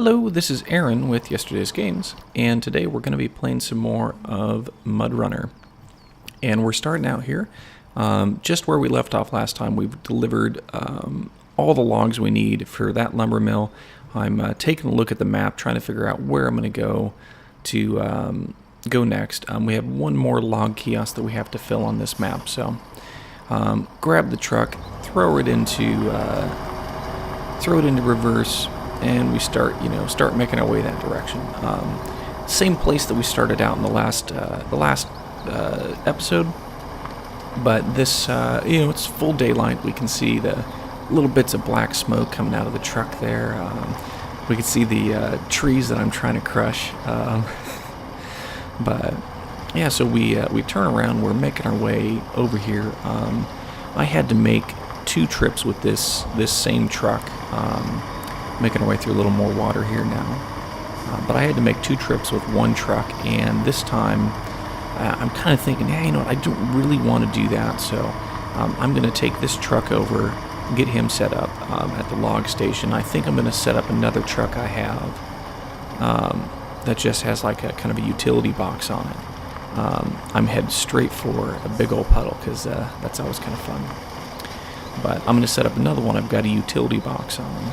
Hello, this is Aaron with Yesterday's Games, and today we're going to be playing some more of Mudrunner. And we're starting out here, just where we left off last time. We've delivered all the logs we need for that lumber mill. I'm taking a look at the map, trying to figure out where I'm going to go next. We have one more log kiosk that we have to fill on this map, so grab the truck, throw it into reverse, and we start making our way that direction. Same place that we started out in the last episode, but this it's full daylight. We can see the little bits of black smoke coming out of the truck there. We can see the trees that I'm trying to crush. But yeah, so we turn around. We're making our way over here. I had to make 2 trips with this same truck. Making our way through a little more water here now. But I had to make 2 trips with one truck, and this time I'm kind of thinking, yeah, you know what, I don't really want to do that, so I'm going to take this truck over, get him set up at the log station. I think I'm going to set up another truck I have that just has like a kind of a utility box on it. I'm headed straight for a big old puddle because that's always kind of fun. But I'm going to set up another one. I've got a utility box on.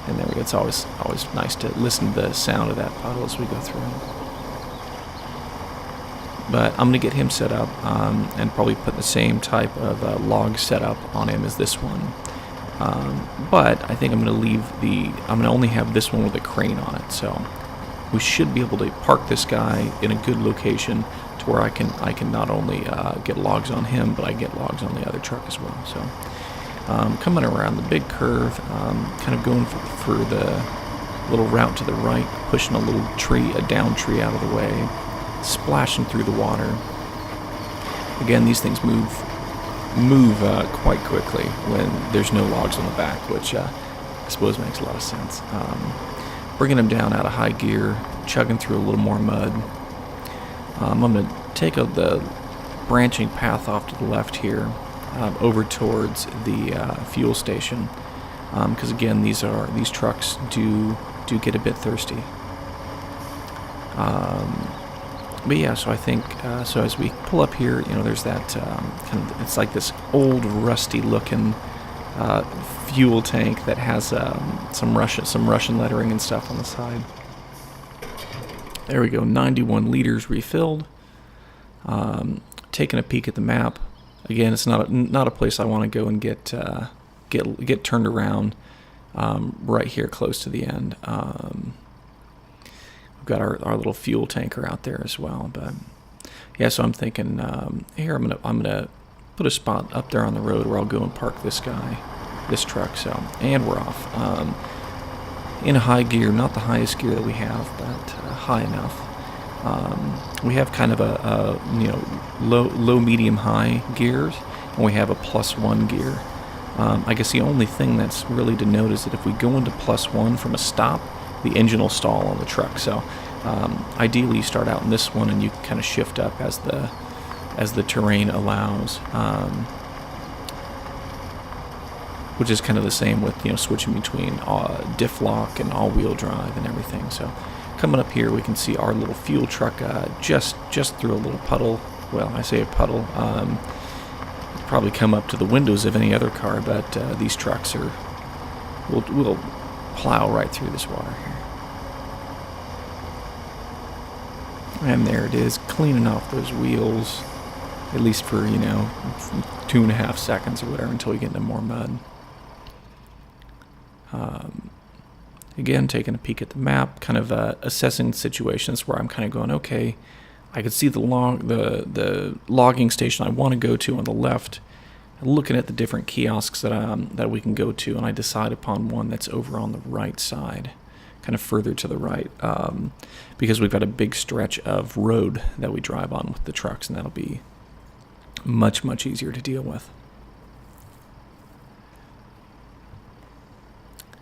And there we go. It's always nice to listen to the sound of that puddle as we go through. But I'm going to get him set up and probably put the same type of log setup on him as this one. But I think I'm going to only have this one with a crane on it. So we should be able to park this guy in a good location to where I can not only get logs on him, but I get logs on the other truck as well. So. Coming around the big curve, kind of going for the little route to the right, pushing a down tree out of the way, splashing through the water. Again, these things move quite quickly when there's no logs on the back, which I suppose makes a lot of sense. Bringing them down out of high gear, chugging through a little more mud. I'm going to take the branching path off to the left here. Over towards the fuel station, because again, these trucks do get a bit thirsty. But yeah, so I think so as we pull up here, there's that it's like this old rusty looking fuel tank that has some Russian lettering and stuff on the side. There we go, 91 liters refilled. Taking a peek at the map. Again, it's not a place I want to go and get turned around right here close to the end. We've got our little fuel tanker out there as well, but yeah. So I'm thinking here I'm gonna put a spot up there on the road where I'll go and park this truck. So and we're off in a high gear, not the highest gear that we have, but high enough. We have kind of a low, medium, high gears, and we have a +1 gear. I guess the only thing that's really to note is that if we go into +1 from a stop, the engine will stall on the truck. So ideally, you start out in this one, and you kind of shift up as the terrain allows, which is kind of the same with switching between diff lock and all-wheel drive and everything. So. Coming up here, we can see our little fuel truck just through a little puddle. Well, I say a puddle. It'll probably come up to the windows of any other car, but these trucks will plow right through this water here. And there it is, cleaning off those wheels, at least for 2.5 seconds or whatever until we get into more mud. Again, taking a peek at the map, kind of assessing situations where I'm kind of going, okay, I could see the logging station I want to go to on the left, and looking at the different kiosks that we can go to, and I decide upon one that's over on the right side, kind of further to the right, because we've got a big stretch of road that we drive on with the trucks, and that'll be much, much easier to deal with.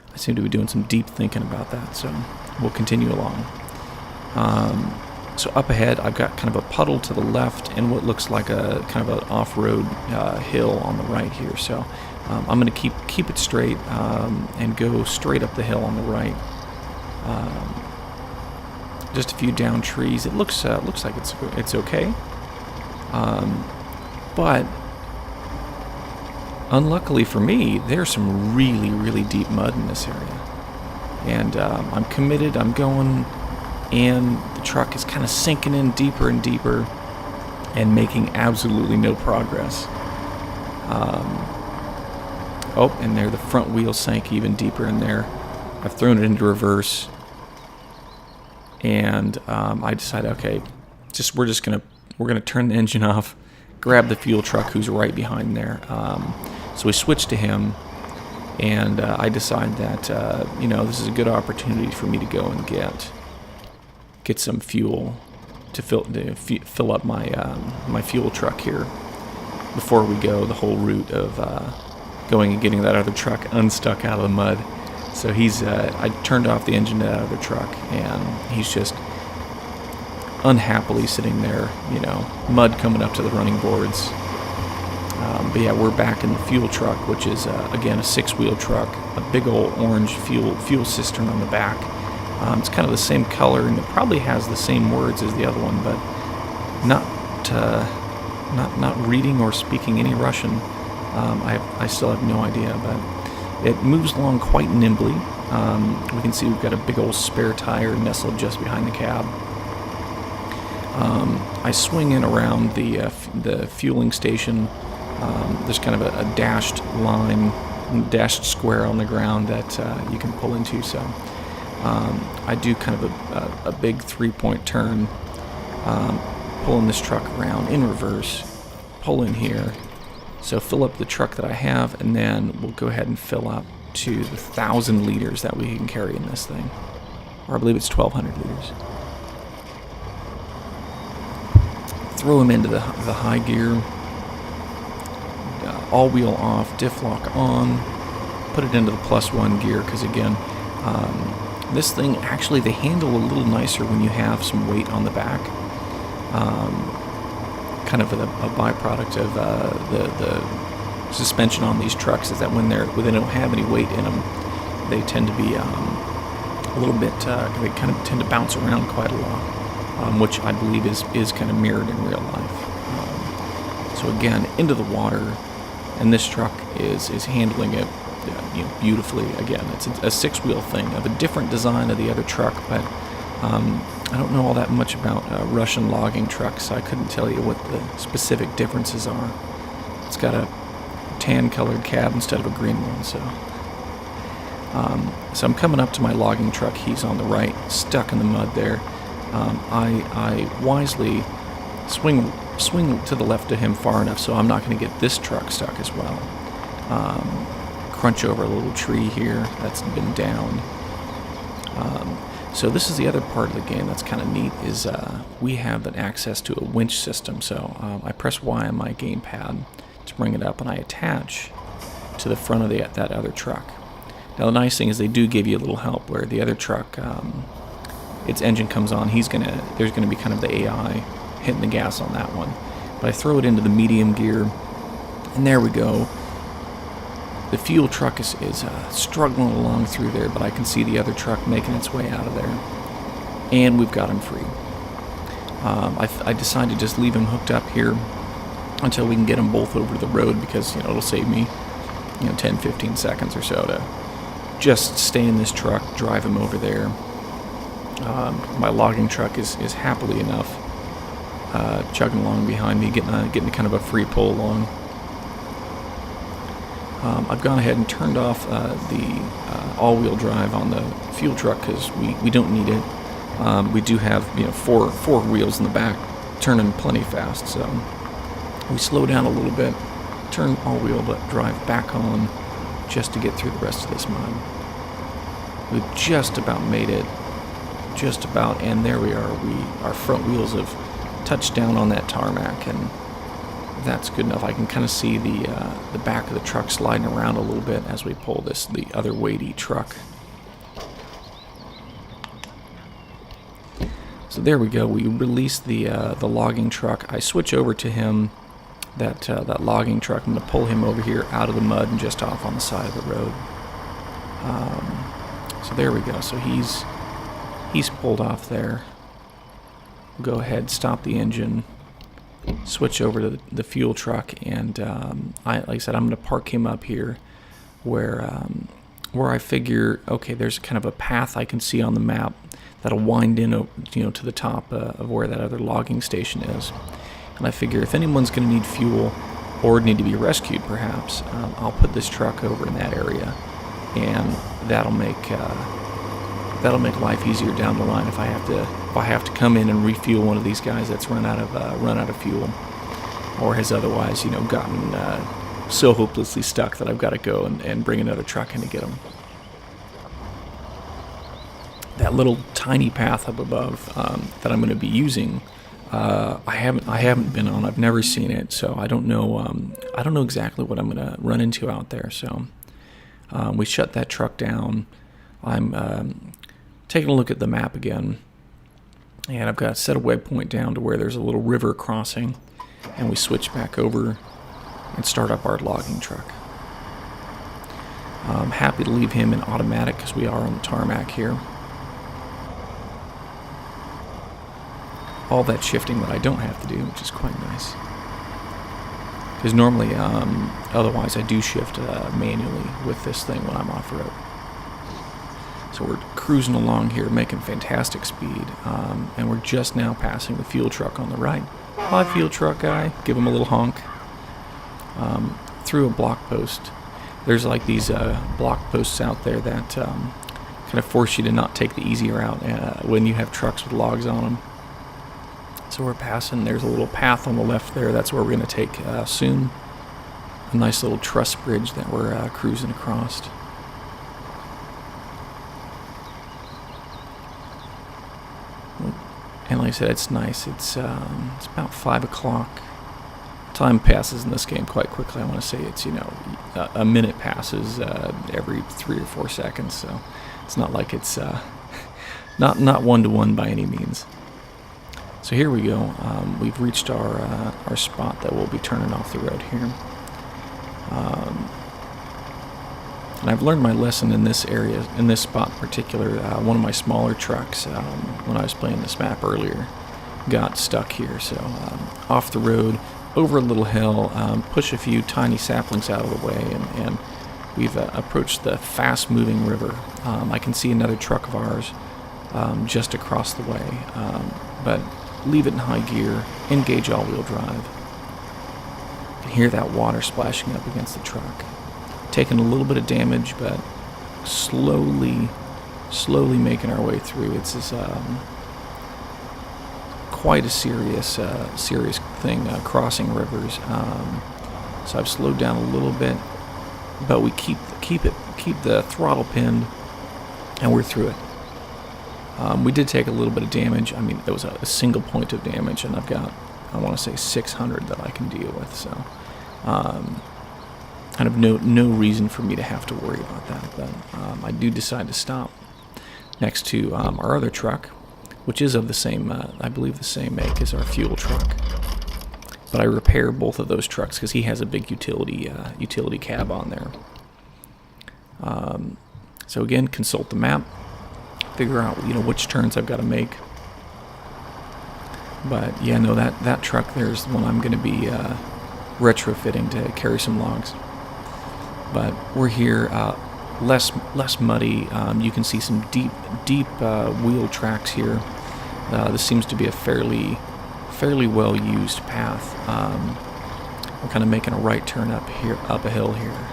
I seem to be doing some deep thinking about that, so we'll continue along. So up ahead, I've got kind of a puddle to the left and what looks like a kind of an off-road hill on the right here. So I'm going to keep it straight and go straight up the hill on the right. Just a few down trees. It looks like it's okay, but unluckily for me, there's some really, really deep mud in this area, and I'm committed. I'm going, and the truck is kind of sinking in deeper and deeper, and making absolutely no progress. Oh, and there, the front wheel sank even deeper in there. I've thrown it into reverse, and I decided, okay, we're gonna turn the engine off, grab the fuel truck who's right behind there. So we switched to him, and I decided that this is a good opportunity for me to go and get some fuel to fill up my fuel truck here before we go the whole route of going and getting that other truck unstuck out of the mud. So I turned off the engine to that other truck, and he's just unhappily sitting there, mud coming up to the running boards. But yeah, we're back in the fuel truck, which is, again, a 6-wheel truck, a big old orange fuel cistern on the back. It's kind of the same color, and it probably has the same words as the other one, but not reading or speaking any Russian. I still have no idea, but it moves along quite nimbly. We can see we've got a big old spare tire nestled just behind the cab. I swing in around the fueling station. There's kind of a dashed square on the ground that you can pull into. So I do kind of a big 3-point turn, pulling this truck around in reverse, pull in here. So fill up the truck that I have, and then we'll go ahead and fill up to the 1,000 liters that we can carry in this thing. Or I believe it's 1,200 liters. Throw him into the high gear. All wheel off, diff lock on. Put it into the +1 gear, because again, this thing, actually they handle a little nicer when you have some weight on the back. Kind of a byproduct of the suspension on these trucks is that when they don't have any weight in them, they tend to be a little bit, they kind of tend to bounce around quite a lot, which I believe is kind of mirrored in real life. So again, into the water, and this truck is handling it beautifully. Again, it's a 6-wheel thing of a different design of the other truck, but I don't know all that much about Russian logging trucks, so I couldn't tell you what the specific differences are. It's got a tan-colored cab instead of a green one, so I'm coming up to my logging truck. He's on the right, stuck in the mud there. I wisely swing to the left of him far enough so I'm not going to get this truck stuck as well. Crunch over a little tree here that's been down. So this is the other part of the game that's kind of neat, is we have an access to a winch system. So I press Y on my gamepad to bring it up, and I attach to the front of that other truck. Now the nice thing is they do give you a little help, where the other truck, its engine comes on, there's gonna be kind of the AI hitting the gas on that one. But I throw it into the medium gear, and there we go. The fuel truck is struggling along through there, but I can see the other truck making its way out of there. And we've got him free. I decided to just leave him hooked up here until we can get them both over to the road, because it'll save me 10-15 seconds or so to just stay in this truck, drive him over there. My logging truck is happily enough chugging along behind me, getting kind of a free pull along. I've gone ahead and turned off the all-wheel drive on the fuel truck because we don't need it. We do have four wheels in the back turning plenty fast, so we slow down a little bit, turn all-wheel drive back on just to get through the rest of this mud. We've just about made it, and there we are. Our front wheels have touched down on that tarmac, and that's good enough. I can kind of see the back of the truck sliding around a little bit as we pull the other weighty truck. So there we go. We release the logging truck. I switch over to him, that logging truck. I'm going to pull him over here out of the mud and just off on the side of the road. So there we go. So he's he's pulled off there. We'll go ahead, stop the engine, switch over to the fuel truck, and like I said, I'm going to park him up here where I figure, okay, there's kind of a path I can see on the map that'll wind in, to the top of where that other logging station is. And I figure if anyone's going to need fuel or need to be rescued, perhaps, I'll put this truck over in that area, and that'll make life easier down the line if I have to come in and refuel one of these guys that's run out of fuel, or has otherwise gotten so hopelessly stuck that I've got to go and bring another truck in to get them. That little tiny path up above that I'm going to be using, I haven't been on. I've never seen it, so I don't know exactly what I'm going to run into out there. So we shut that truck down. I'm taking a look at the map again, and I've got set a waypoint down to where there's a little river crossing, and we switch back over and start up our logging truck. I'm happy to leave him in automatic because we are on the tarmac here. All that shifting that I don't have to do, which is quite nice. Because normally, otherwise I do shift manually with this thing when I'm off-road. So we're cruising along here, making fantastic speed, and we're just now passing the fuel truck on the right. Hi, fuel truck guy. Give him a little honk. Through a block post. There's like these block posts out there that kind of force you to not take the easy route when you have trucks with logs on them. So we're passing. There's a little path on the left there. That's where we're going to take soon. A nice little truss bridge that we're cruising across. And like I said, it's nice. It's about 5 o'clock. Time passes in this game quite quickly. I want to say it's a minute passes every 3 or 4 seconds. So it's not like it's not 1-to-1 by any means. So here we go. We've reached our spot that we'll be turning off the road here. And I've learned my lesson in this area, in this spot in particular. One of my smaller trucks, when I was playing this map earlier, got stuck here. So off the road, over a little hill, push a few tiny saplings out of the way, and we've approached the fast-moving river. I can see another truck of ours just across the way, but leave it in high gear, engage all-wheel drive. You can hear that water splashing up against the truck. Taking a little bit of damage, but slowly making our way through. It's quite a serious thing, crossing rivers. So I've slowed down a little bit, but we keep the throttle pinned, and we're through it. We did take a little bit of damage. I mean, there was a single point of damage, and I've got, I want to say, 600 that I can deal with. So, kind of no reason for me to have to worry about that. But I do decide to stop next to our other truck, which is of the same, I believe, the same make as our fuel truck. But I repair both of those trucks because he has a big utility cab on there. So again, consult the map, figure out which turns I've got to make. But yeah, no, that truck there's the one I'm going to be retrofitting to carry some logs. But we're here, less muddy. You can see some deep wheel tracks here. This seems to be a fairly well used path. I'm kind of making a right turn up a hill here.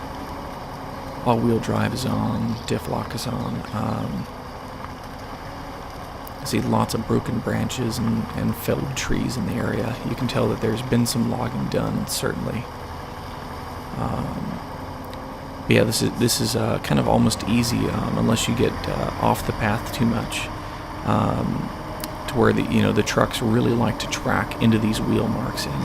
All-wheel drive is on, diff lock is on. I see lots of broken branches and felled trees in the area. You can tell that there's been some logging done, certainly. But yeah, this is kind of almost easy unless you get off the path too much, to where the trucks really like to track into these wheel marks, and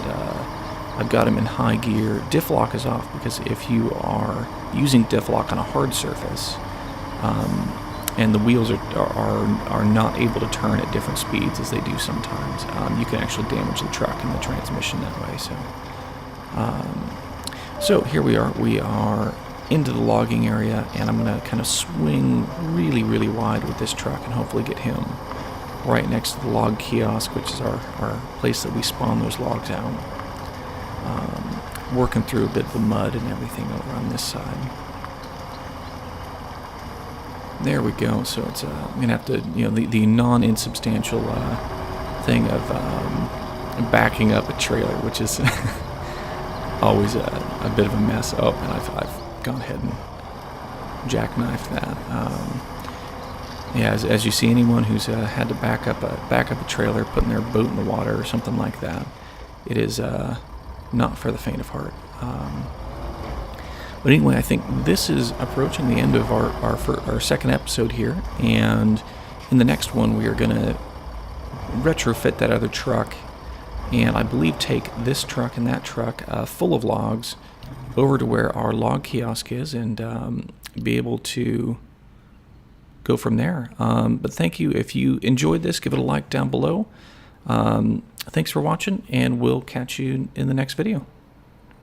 I've got them in high gear. Diff lock is off because if you are using diff lock on a hard surface, and the wheels are not able to turn at different speeds as they do sometimes, you can actually damage the truck and the transmission that way. So here we are. We are into the logging area, and I'm going to kind of swing really, really wide with this truck and hopefully get him right next to the log kiosk, which is our place that we spawn those logs out. Working through a bit of the mud and everything over on this side. There we go. So it's I'm gonna have to, the non-insubstantial thing of backing up a trailer, which is always a bit of a mess. Oh, and I've gone ahead and jackknifed that. Yeah, as you see, anyone who's had to back up a trailer, putting their boat in the water or something like that, it is not for the faint of heart. But anyway, I think this is approaching the end of our second episode here, and in the next one we are going to retrofit that other truck, and I believe take this truck and that truck full of logs over to where our log kiosk is, and be able to go from there. But thank you. If you enjoyed this, give it a like down below. Thanks for watching, and we'll catch you in the next video.